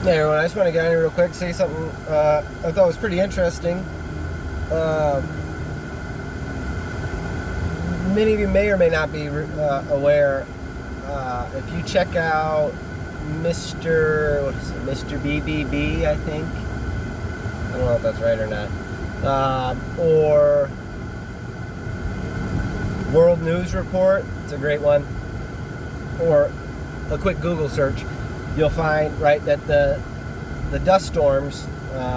Hey everyone, I just want to get in here real quick, say something I thought was pretty interesting. Many of you may or may not be aware, if you check out Mr. BBB, I think. I don't know if that's right or not. Or World News Report, it's a great one. Or a quick Google search. You'll find, right, that the dust storms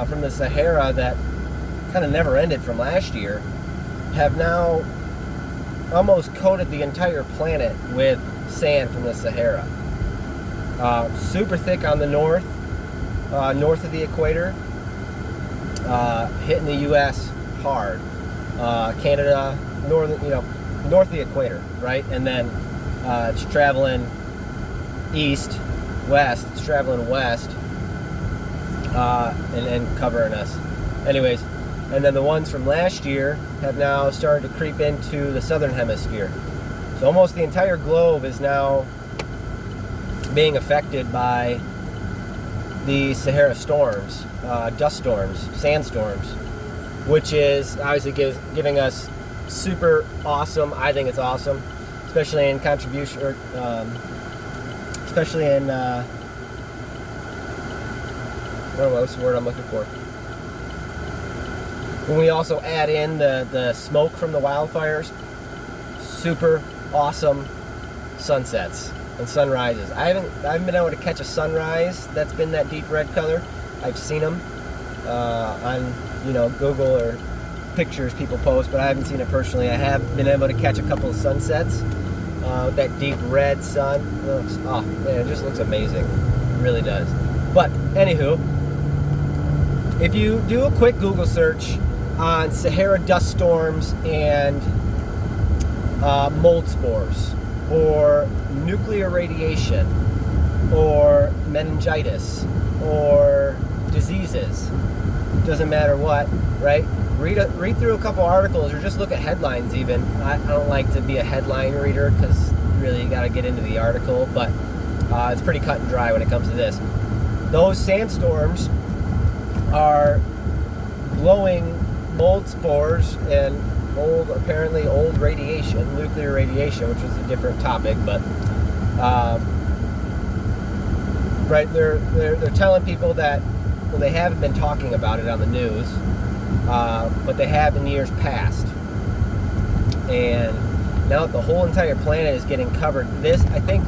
from the Sahara that kind of never ended from last year have now almost coated the entire planet with sand from the Sahara. Super thick on the north of the equator, hitting the U.S. hard. Canada, north of the equator, right, and then it's traveling west, it's traveling west, and covering us. Anyways, and then the ones from last year have now started to creep into the southern hemisphere. So almost the entire globe is now being affected by the Sahara storms, dust storms, sandstorms, which is obviously giving us super awesome. I think it's awesome, especially in contribution, especially in, I don't know what's the word I'm looking for. When we also add in the smoke from the wildfires, super awesome sunsets and sunrises. I haven't been able to catch a sunrise that's been that deep red color. I've seen them on Google or pictures people post, but I haven't seen it personally. I have been able to catch a couple of sunsets. That deep red sun, it just looks amazing. It really does. But anywho, if you do a quick Google search on Sahara dust storms and mold spores, or nuclear radiation, or meningitis, or diseases, doesn't matter what, right? Read through a couple articles, or just look at headlines even. I don't like to be a headline reader because really you got to get into the article, but it's pretty cut and dry when it comes to this. Those sandstorms are blowing mold spores and apparently old radiation, nuclear radiation, which was a different topic, but right, they're telling people that, well, they haven't been talking about it on the news. But they have in years past. And now that the whole entire planet is getting covered, I think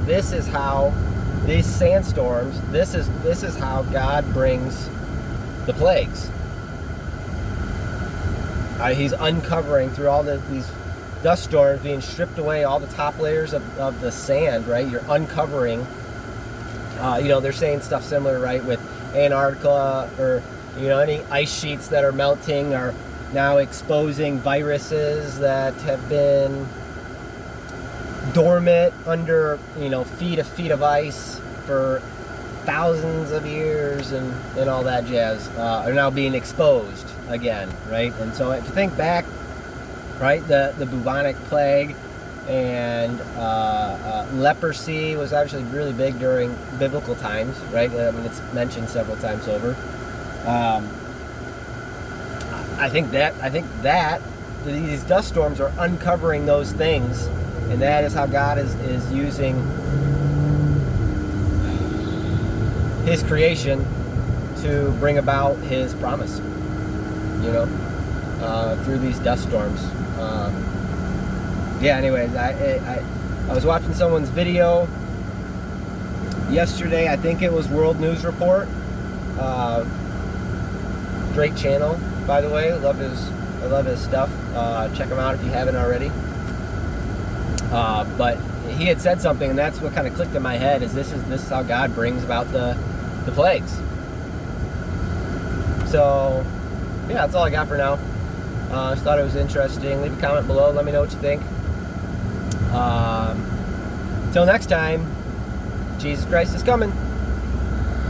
this is how these sandstorms, this is how God brings the plagues. He's uncovering through all these dust storms, being stripped away all the top layers of the sand, right? You're uncovering, they're saying stuff similar, right, with Antarctica, or any ice sheets that are melting are now exposing viruses that have been dormant under, feet of ice for thousands of years and all that jazz, are now being exposed again, right? And so if you think back, right, the bubonic plague and leprosy was actually really big during biblical times, right? I mean, it's mentioned several times over. I think that these dust storms are uncovering those things, and that is how God is using His creation to bring about His promise, through these dust storms. Anyways, I was watching someone's video yesterday. I think it was World News Report. Great channel, by the way. I love his stuff. Check him out if you haven't already. But he had said something, and that's what kind of clicked in my head. This is how God brings about the plagues. So yeah, that's all I got for now. Just thought it was interesting. Leave a comment below. Let me know what you think. Till next time, Jesus Christ is coming.